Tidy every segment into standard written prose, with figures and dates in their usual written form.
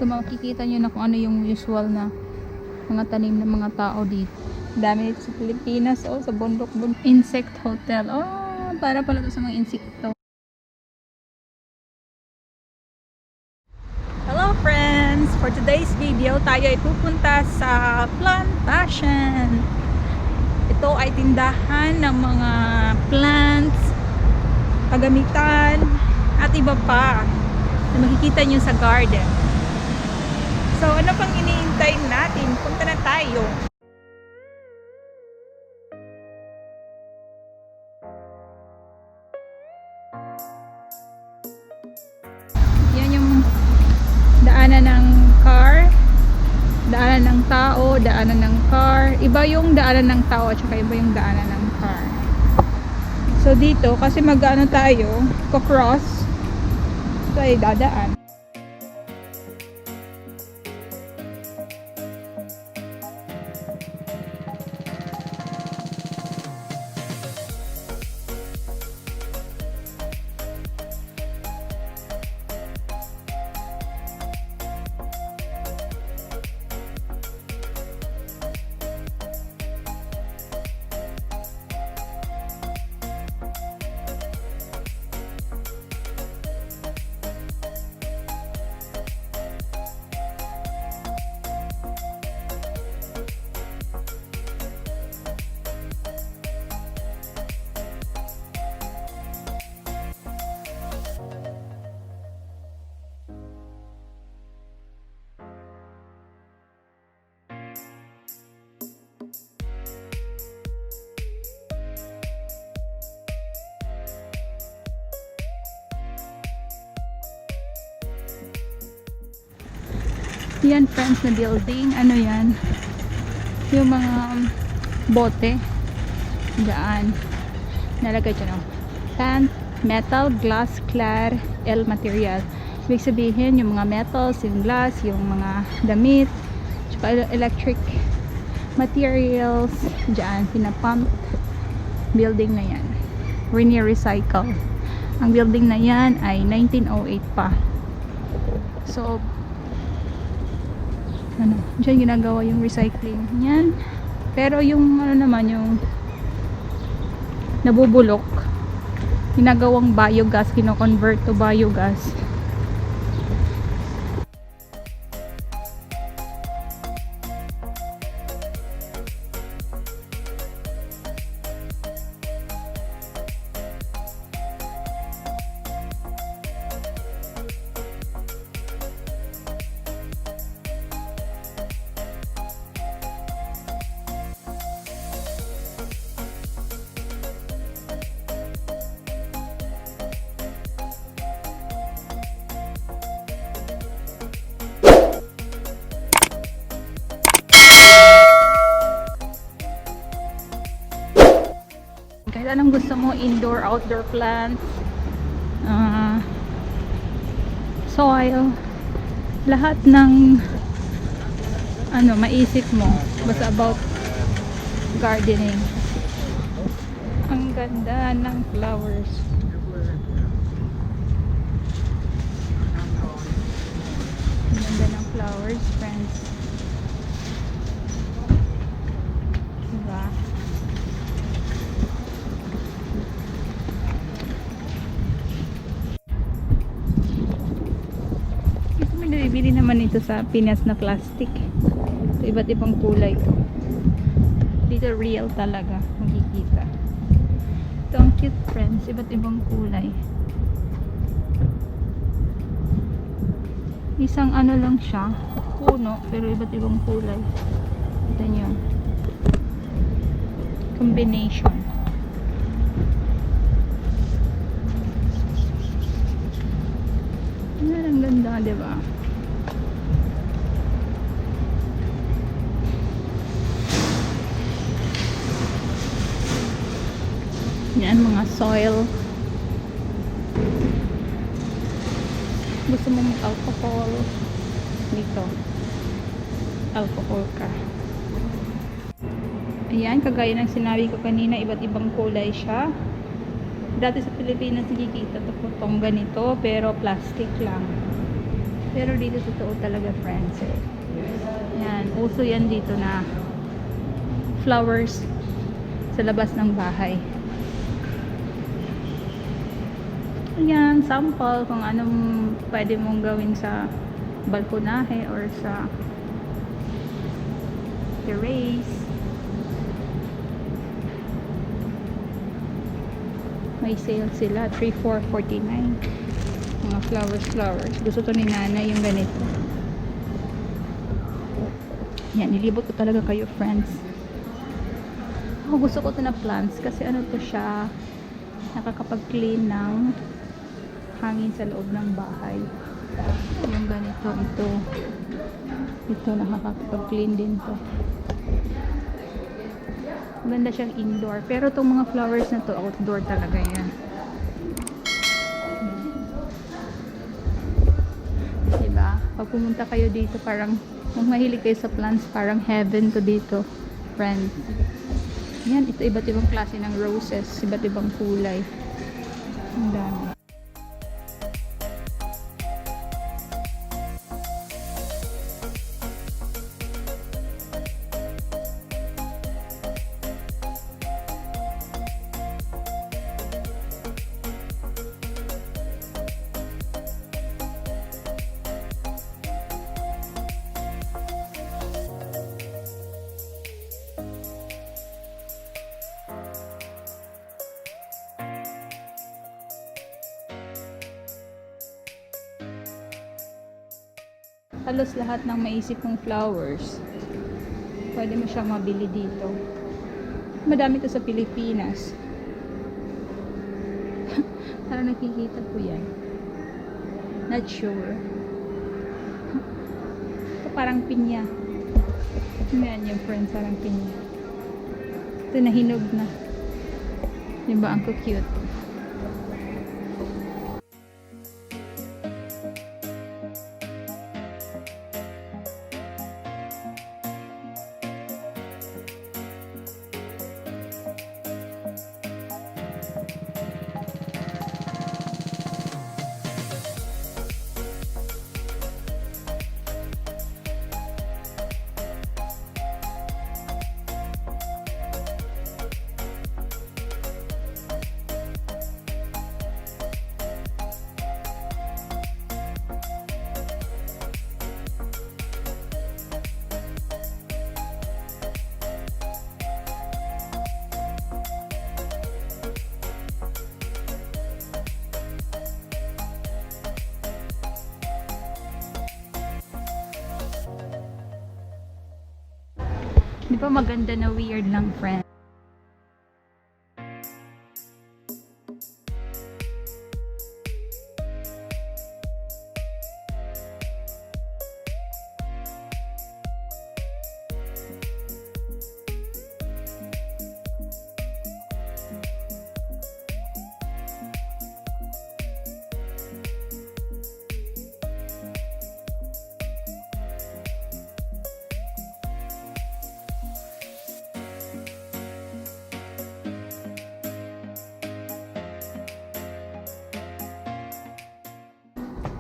So makikita nyo na kung ano yung usual na mga tanim ng mga tao dito. Dami dito sa Pilipinas. Oh, sa bundok. Insect hotel. Oh, para pala to sa mga insekto. Hello friends! For today's video, tayo ay pupunta sa Plantasjen. Ito ay tindahan ng mga plants, pagamitan, at iba pa na makikita nyo sa garden. So, ano pang iniintay natin? Punta na tayo. Yan yung daanan ng car, daanan ng tao, daanan ng car. Iba yung daanan ng tao at saka iba yung daanan ng car. So dito, kasi mag-ano tayo, ko-cross, ito ay dadaan. Yan friends na building, ano yan, yung mga bote dyan nalagay dyan, no? Pan, metal, glass, clad, L material. Ibig sabihin yung mga metals, yung glass, yung mga damit, tsaka electric materials dyan, pinapump. Building na yan, recycle. Ang building na yan ay 1908 pa. So ano, dyan ginagawa yung recycling yan. Pero yung ano naman, yung nabubulok, ginagawang biogas, kino-convert to biogas. Kahit anong gusto mo, indoor, outdoor plants, soil, lahat ng ano, maisip mo basta about gardening. Ang ganda ng flowers. Ang ganda ng flowers, friends. Diba? Bibili naman ito sa Pinas na plastic. Ito, iba't ibang kulay to. Dito real talaga makikita. Ito ang cute friends, iba't ibang kulay. Isang ano lang siya, puno, pero iba't ibang kulay. Ito nyo, combination. Yan, ang ganda, diba? Yan, mga soil. Gusto mo mag-alcohol dito, alcohol ka. Ayan, kagaya ng sinabi ko kanina, iba't ibang kulay siya. Dati sa Pilipinas nakikita ito po itong ganito, pero plastic lang. Pero dito totoo talaga, friends, eh. Yan, uso yan dito na flowers sa labas ng bahay. Yan, sample kung anong pwede mong gawin sa balkonahe or sa terrace. May sale sila, 3,449. Mga flowers. Gusto to ni nanay yung ganito. Yan, nilibot ko talaga kayo, friends. Ako gusto ko to na plants kasi ano to siya, nakakapag-clean ng hangin sa loob ng bahay. Yung ganito, ito nakakapag-clean din to. Maganda siyang indoor, pero itong mga flowers na to outdoor talaga yan. Diba? Pag pumunta kayo dito, parang kung mahilig kayo sa plants, parang heaven to dito, friends. Yan, ito iba't ibang klase ng roses, iba't ibang kulay. Ang dami. Halos lahat ng maisip mong flowers pwede mo siyang mabili dito. Madami to sa Pilipinas. Parang nakikita ko yan, not sure. Ito parang pinya. Yan yung friends, parang pinya. Ito nahinog na, diba? Ang cute. Di ba maganda na weird lang, friend?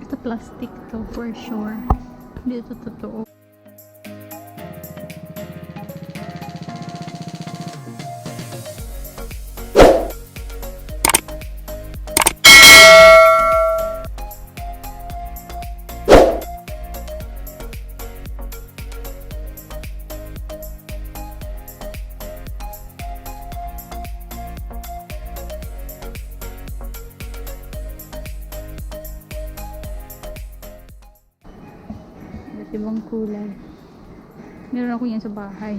Ito plastic to for sure. Hindi ito totoo. Ibang kulay. Meron ako yan sa bahay.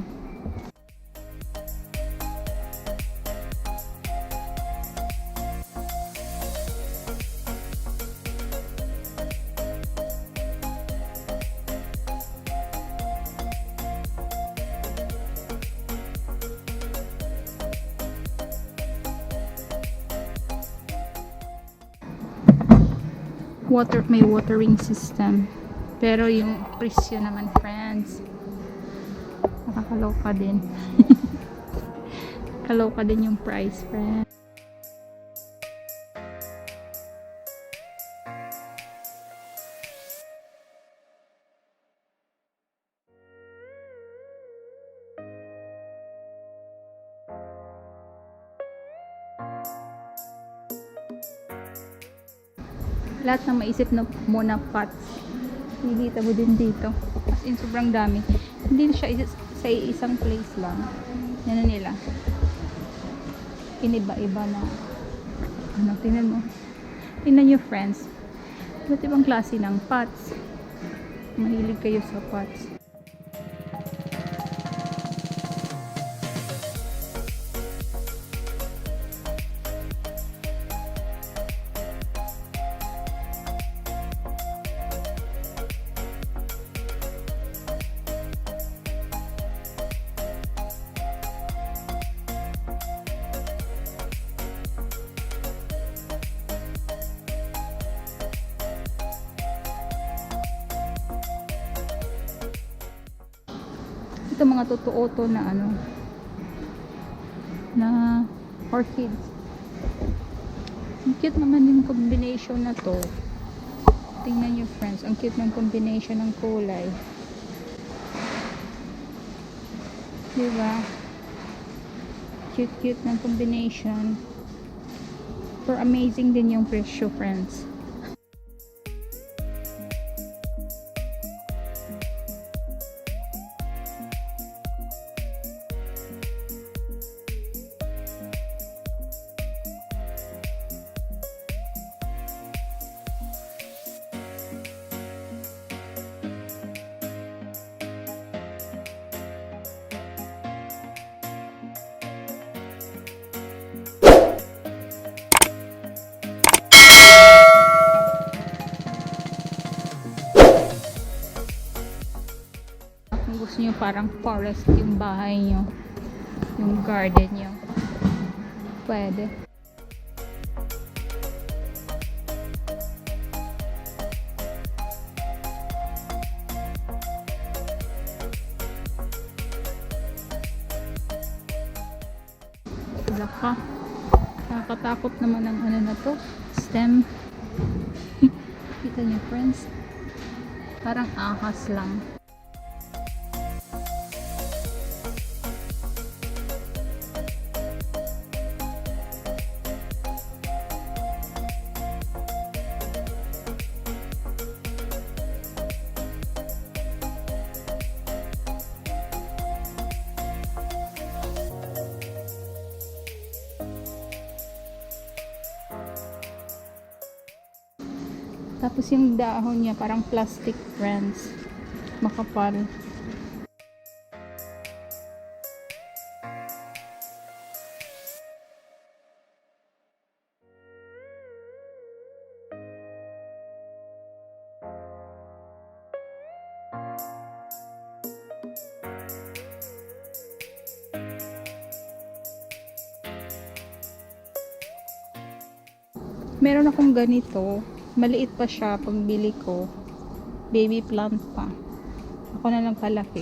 May watering system. Pero yung presyo naman, friends, nakakaloka din. Kaloka din yung price, friends. Lahat ng maisip na muna pots. Nakikita mo din dito. As in, sobrang dami. Hindi siya sa isang place lang. Yan na nila. Iniba-iba na. Ano, tingnan mo. Tingnan nyo, friends. Iba't ibang klase ng pots. Mahilig kayo sa pots. Ito mga totoo to na ano, na orchids. Ang cute naman yung combination na to. Tingnan nyo, friends, ang cute ng combination ng kulay. Diba? Cute ng combination. For amazing din yung presyo, friends. Kung gusto nyo parang forest yung bahay nyo, yung garden nyo, pwede. Wala ka. Nakakatakot naman ang ano na to, stem. Kita nyo, friends, parang ahas lang. Tapos yung dahon niya parang plastic, friends. Makapal. Meron akong ganito. Maliit pa siya pagbili ko. Baby plant pa. Ako na lang palaki.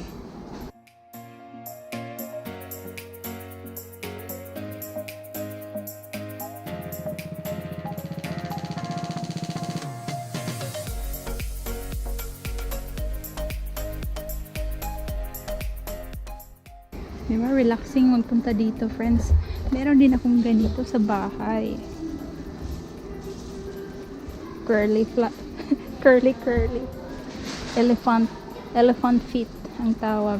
Diba? Relaxing magpunta dito, friends. Meron din akong ganito sa bahay. Curly curly elephant feet ang tawag.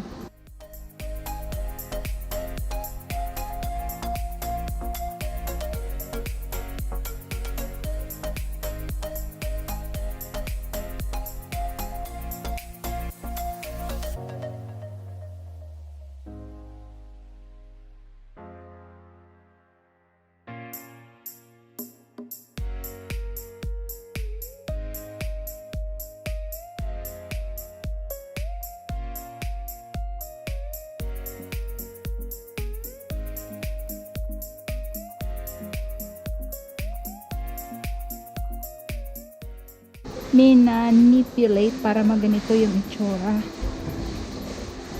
Manipulate para maganito yung itsura.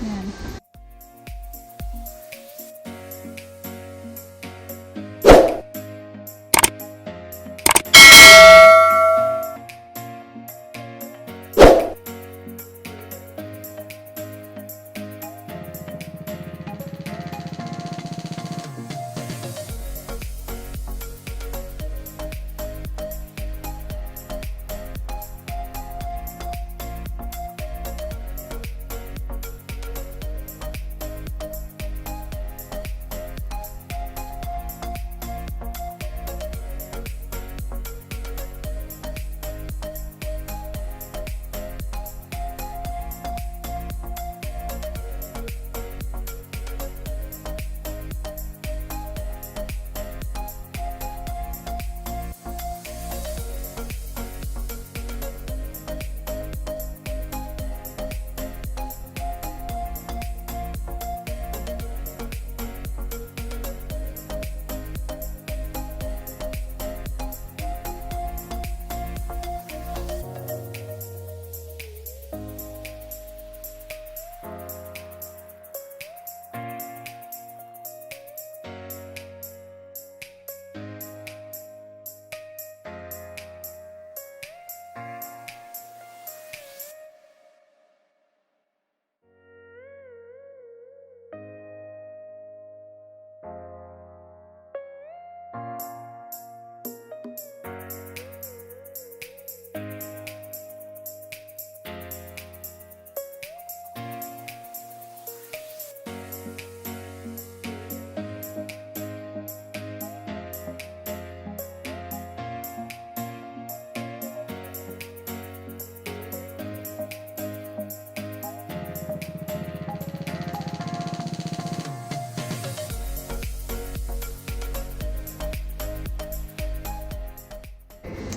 Yan.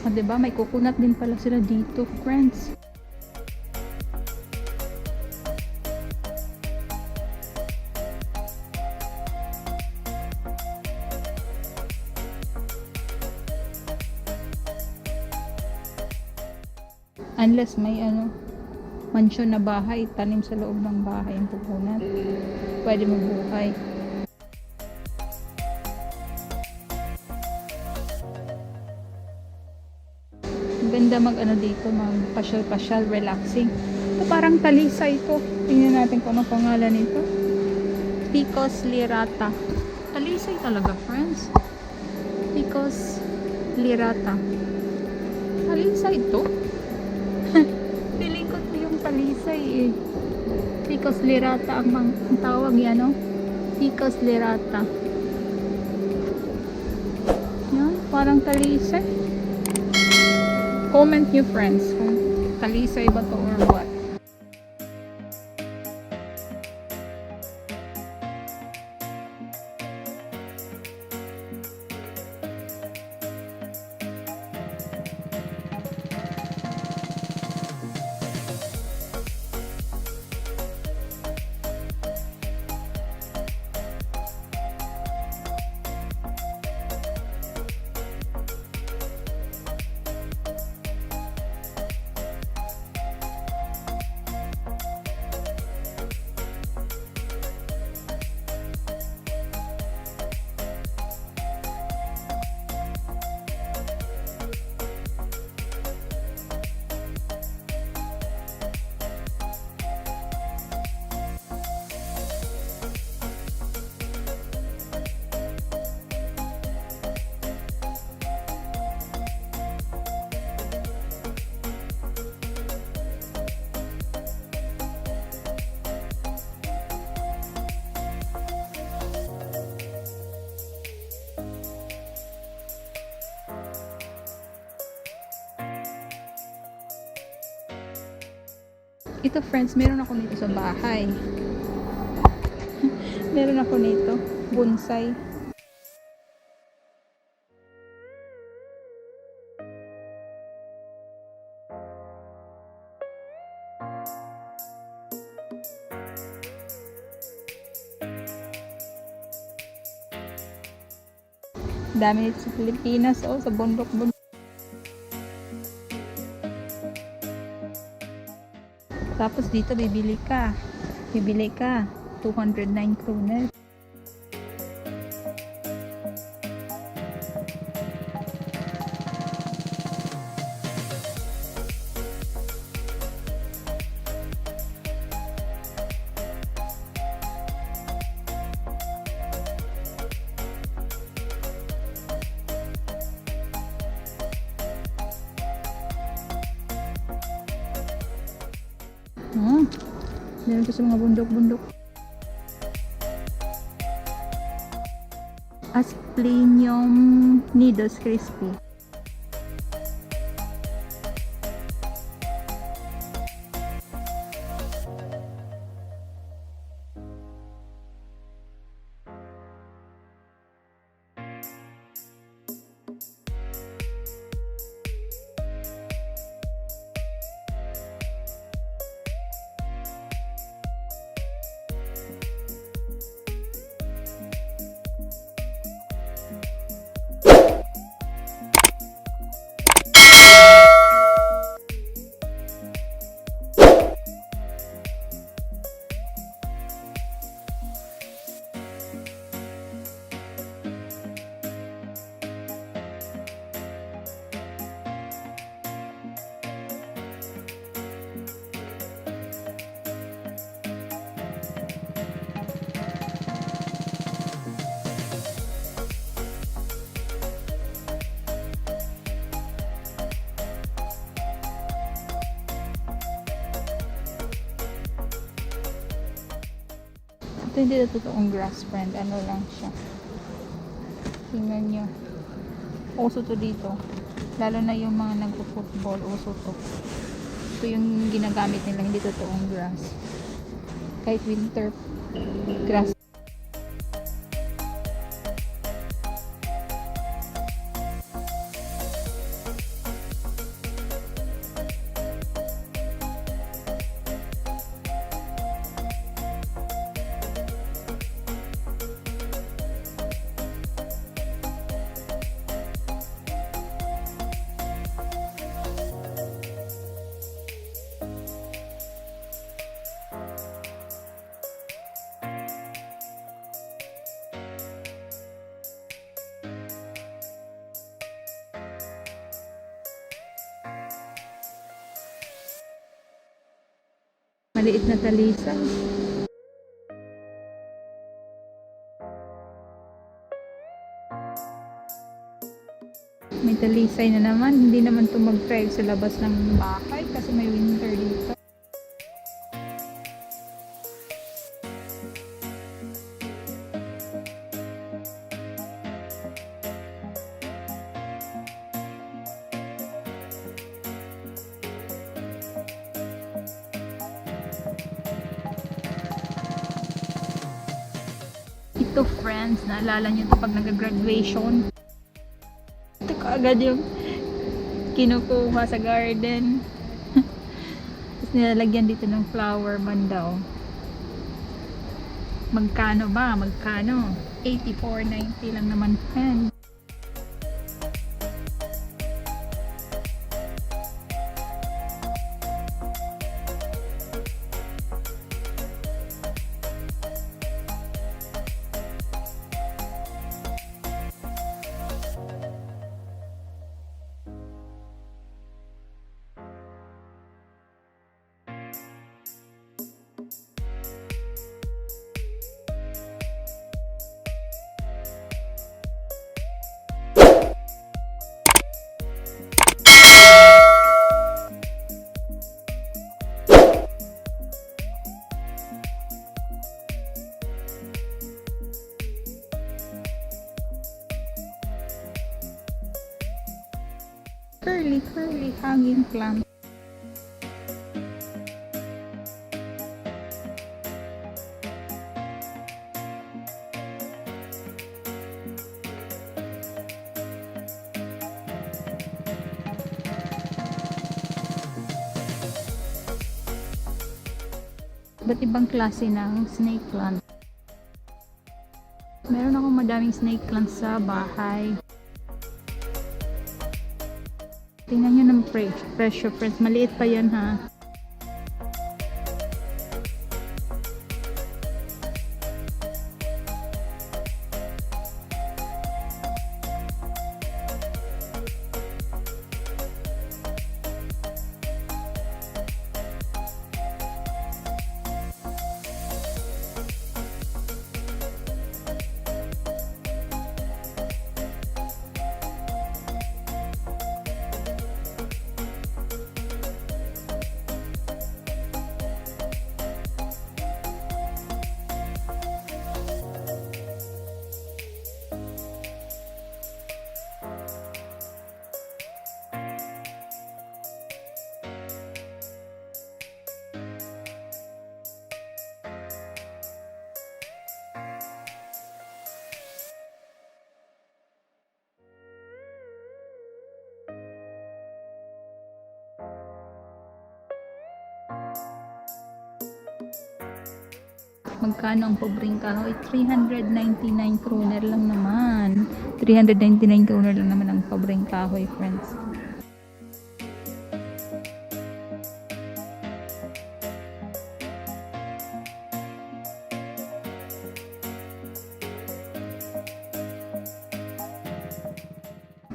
O, diba? May coconut din pala sila dito, friends. Unless may mansyon na bahay, tanim sa loob ng bahay ang coconut, pwede mabuhay. Ganda dito, mag pasyal-pasyal, relaxing. Ito parang talisa ito. Tingnan natin kung anong pangalan nito. Picos lirata. Talisay talaga, friends. Picos lirata. Talisay ito. Feeling ko ito yung talisay eh. Picos lirata ang tawag yan, no? Picos lirata. Yan, parang talisay. Comment nyo, friends, kung talisay ba to or what. Ito, friends, meron ako nito sa bahay. Meron ako nito, bonsai. Dami nito sa Pilipinas, sa bundok-bundok. Tapos dito bibili ka 209 kroner. Meron ko sa mga bundok-bundok. Asplenium nidus crispy. Ito hindi na totoong grass, friend. Ano lang siya. Tingnan nyo. Uso to dito. Lalo na yung mga nagpo-football. Uso to. Ito yung ginagamit nila. Hindi totoong grass. Kahit winter grass. Maliit na talisay. May talisay na naman. Hindi naman ito mag-thrive sa labas ng bahay kasi may winter dito. Ito friends, naalala nyo ito pag nag-graduation. Ito kaagad yung kinukuha sa garden. Tapos nilalagyan dito ng flower man daw. Magkano ba? Magkano? 84.90 lang naman friends. Curly hanging plant. Iba't ibang klase ng snake plant. Meron akong madaming snake plants sa bahay. Tingnan nyo ng presyo friends. Maliit pa yan ha. Magkano ang pobreng kahoy? 399 kroner lang naman. 399 kroner lang naman ang pobreng kahoy, friends.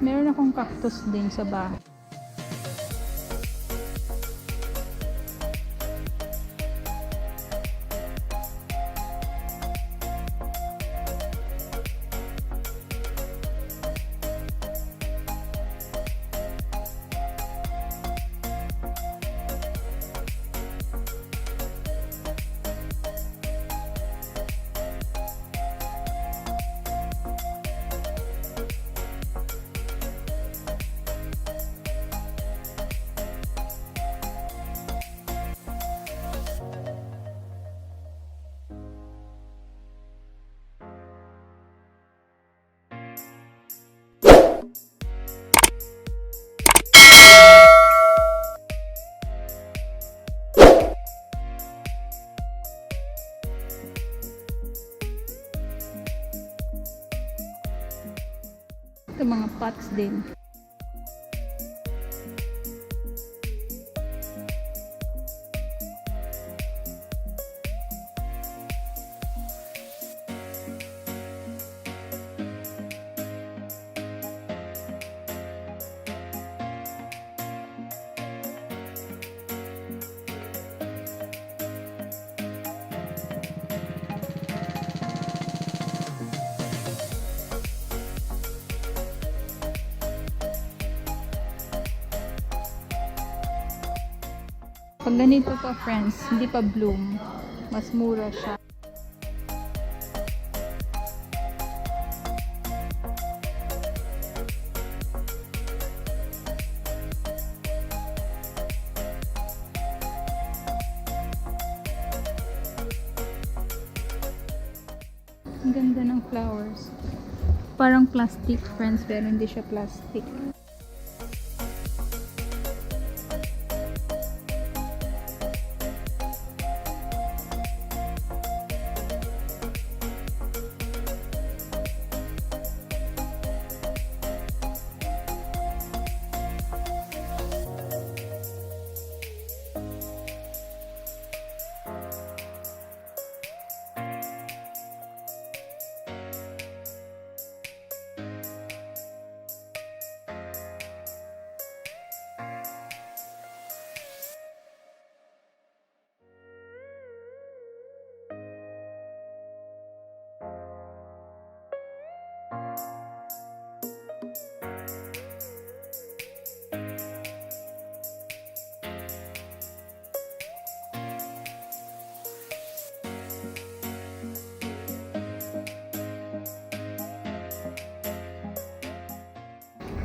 Meron akong cactus din sa bahay. Ito mga pots din. Pag ganito pa friends, hindi pa bloom, mas mura siya. Ang ganda ng flowers. Parang plastic friends, pero hindi siya plastic.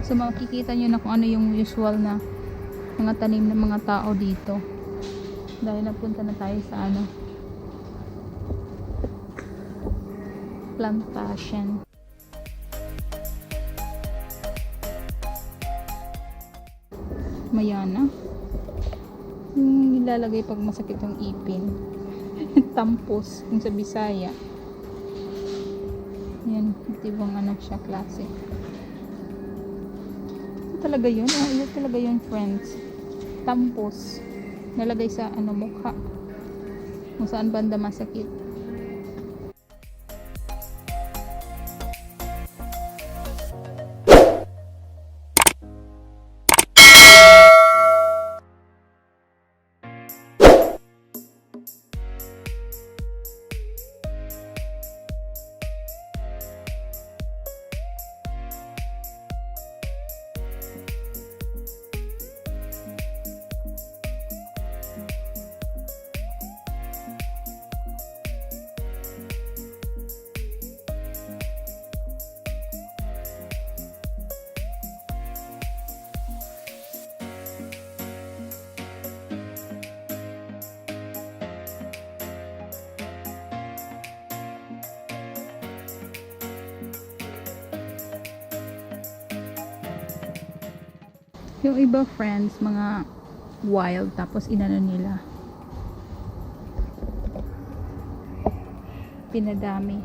So makikita nyo na kung ano yung usual na mga tanim ng mga tao dito. Dahil napunta na tayo sa ano, Plantasjen. Mayana. Yung nilalagay pag masakit yung ipin. Tampos, kung sa Bisaya. Yan, itibang ano siya, klase. Talaga yun, yun talaga yun friends. Tampos nalagay sa ano mukha kung saan banda masakit. Yung iba friends, mga wild, tapos inano nila, pinadami.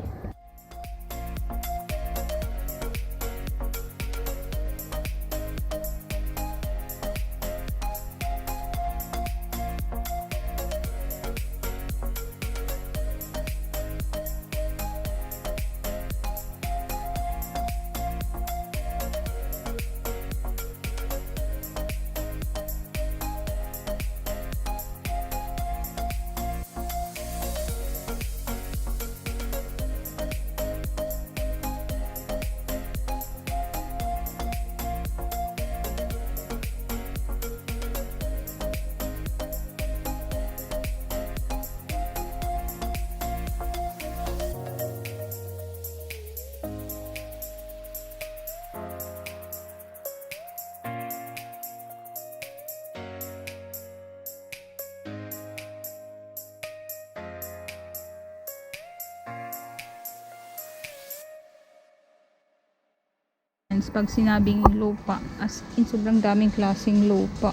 Pag sinabing lupa, as in sobrang daming klaseng lupa.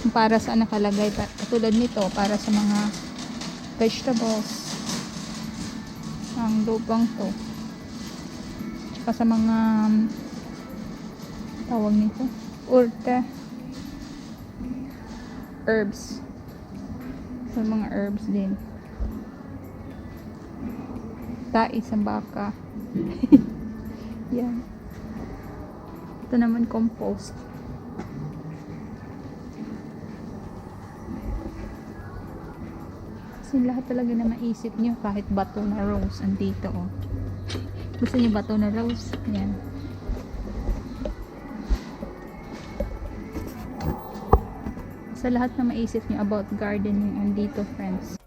Para sa nakalagay, katulad nito, para sa mga vegetables, ang lupang to. Tsaka sa mga tawag nito, urte, herbs. Sa mga herbs din. Tais sa baka. Yan. Ito naman compost. Kasi lahat talaga na maisip nyo, kahit bato na rose andito oh. Gusto nyo bato na rose? Yan. Kasi Sa lahat na maisip nyo about gardening andito, friends.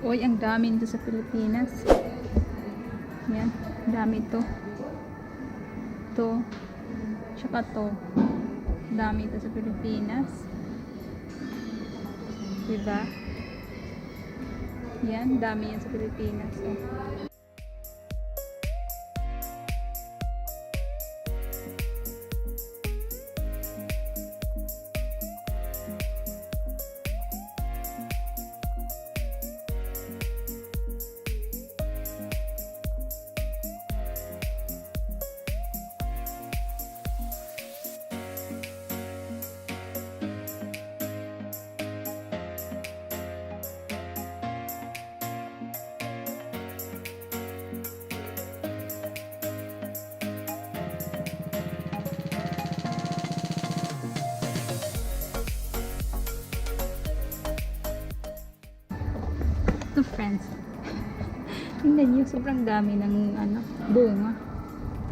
Uy, ang dami nito sa Pilipinas. Yan, dami to. To. Tsaka to. Dami ito sa Pilipinas. Diba? Yan, dami yan sa Pilipinas. Oh. Ito, friends. Tingnan nyo, sobrang dami ng bunga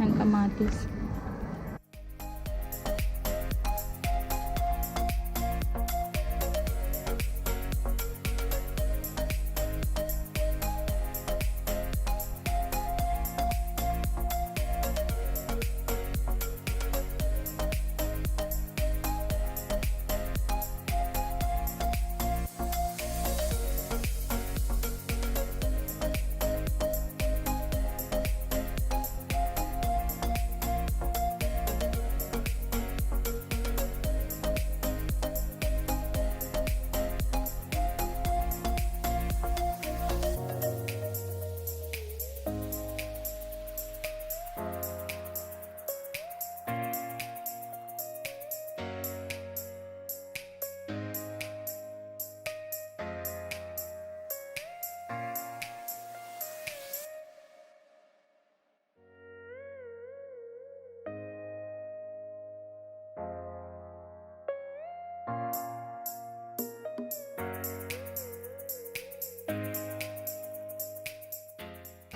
ng kamatis.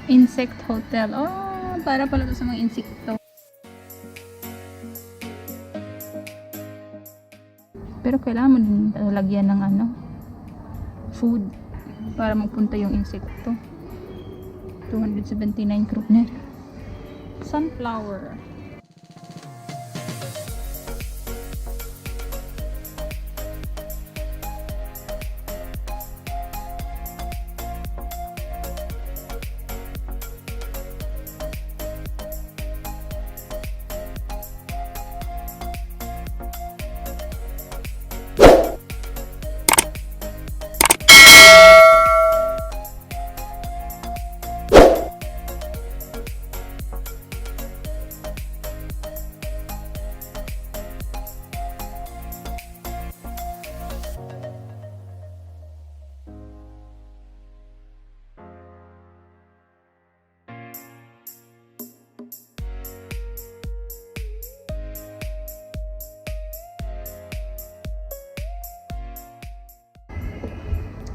Insect hotel. Oh, para pala to sa mga insekto. Pero kailangan mo din lagyan ng food para magpunta yung insekto. 279 kroner. Sunflower.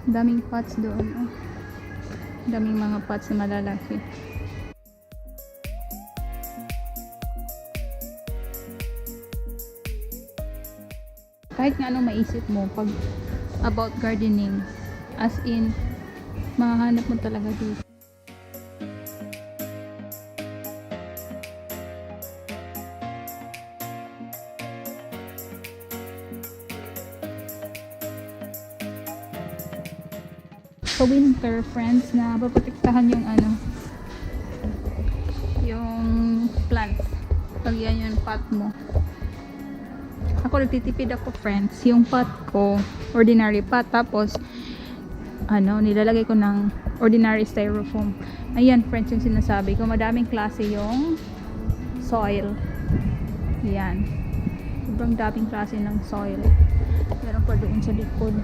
Daming pots doon. Oh. Daming mga pots na malalaki. Kahit nga anong maisip mo pag about gardening, as in mahahanap mo talaga dito. Sa winter, friends, na paprotektahan yung yung plants pag yan yung pot mo. Ako nagtitipid ako, friends. Yung pot ko ordinary pot, tapos nilalagay ko ng ordinary styrofoam. Ayan, friends, yung sinasabi ko, madaming klase yung soil. Ayan, sobrang daming klase ng soil. Meron pa doon sa likod.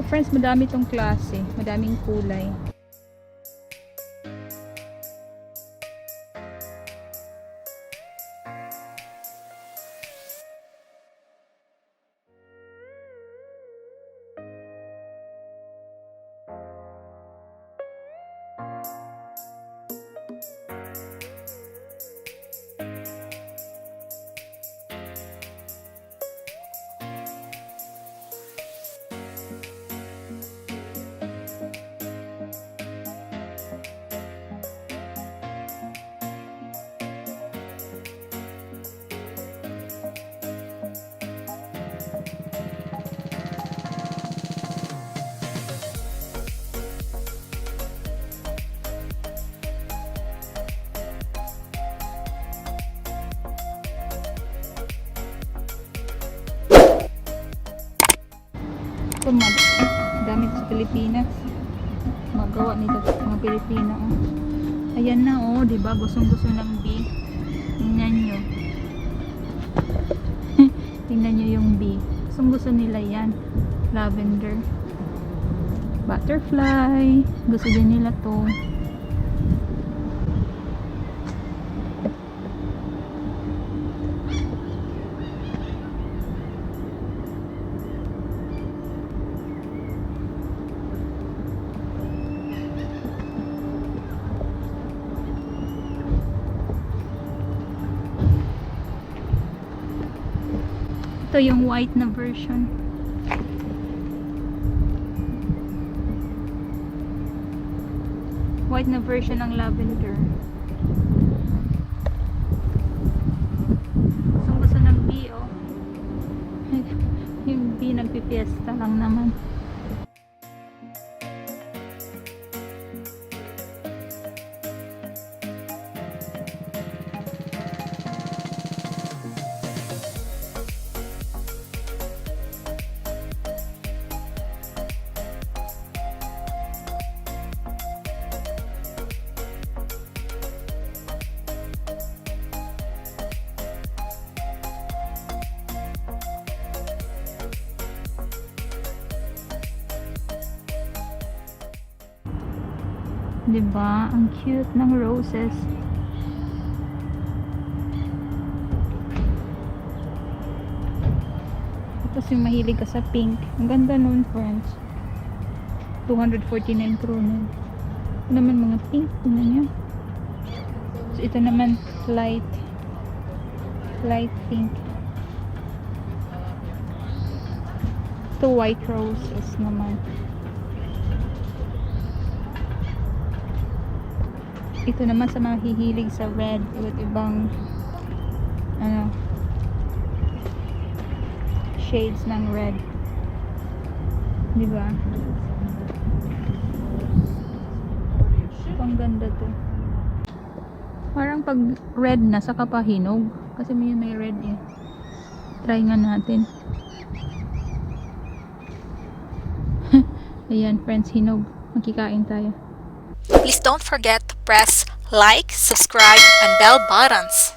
So friends, madami tong klase. Madaming kulay. Ito dami sa Pilipinas. Magawa nito sa mga Pilipino. Oh. Ayan na oh, 'di ba? Gustong-gusto ng bee. Tingnan niyo. Tingnan niyo yung bee. Gustong-gusto nila 'yan. Lavender. Butterfly. Gusto din nila 'to. Ito yung white na version. White na version ng lavender. Gusto ng bee, oh. Yung bee nagpipiesta lang naman. Diba? Ang cute ng roses. Tapos yung mahilig ka sa pink. Ang ganda nun, friends. 249 kroner. Ito naman mga pink. Tingnan nyo. So, ito naman light pink. Ito white roses naman. Ito naman sa mga hihilig sa red, iba't ibang shades ng red. Diba? Ang ganda to. Parang pag red na, saka pa hinog. Kasi may red eh. Try nga natin. Ayan, friends, hinog. Magkikain tayo. Please don't forget to press like, subscribe, and bell buttons.